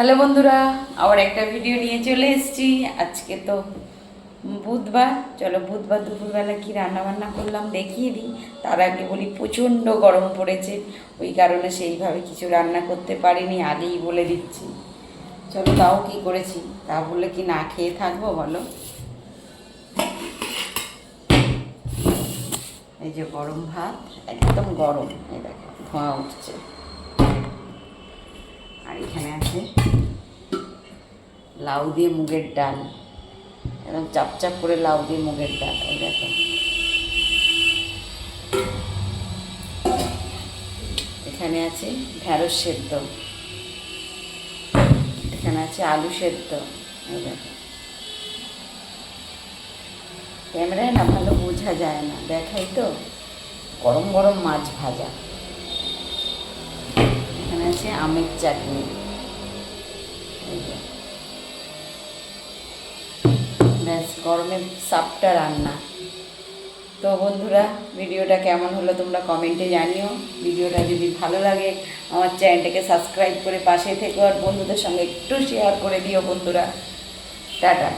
Hello বন্ধুরা, আবার একটা ভিডিও নিয়ে চলে এসেছি। আজকে তো বুধবার, চলো বুধবার দুপুরবেলা কি রান্না বান্না করলাম দেখিয়ে দিই। তার আগে বলি প্রচণ্ড গরম পড়েছে, ওই কারণে সেইভাবে কিছু রান্না করতে পারিনি, আগেই বলে দিচ্ছি। চলো তাও কি করেছি, তা বললে কি না খেয়ে থাকবো বলো। এই যে গরম ভাত, একদম গরম, এই দেখো ধোঁয়া উঠছে। আর এখানে আছে লাউ দিয়ে মুগের ডাল, একদম চাপচাপ করে লাউ দিয়ে মুগের ডাল। এই দেখো এখানে আছে ঢ্যাঁড়স সেদ্ধ, এখানে আছে আলু সেদ্ধ। এই দেখো ক্যামেরায় না ভালো বোঝা যায় না, দেখাই তো। গরম গরম মাছ ভাজা, এখানে আছে আমের চাটনি। ব্যাস গরমের সাপটা রান্না। তো বন্ধুরা, ভিডিওটা কেমন হলো তোমরা কমেন্টে জানিও। ভিডিওটা যদি ভালো লাগে আমার চ্যানেলটাকে সাবস্ক্রাইব করে পাশে থেকো, আর বন্ধুদের সঙ্গে একটু শেয়ার করে দিও বন্ধুরা। টাটা।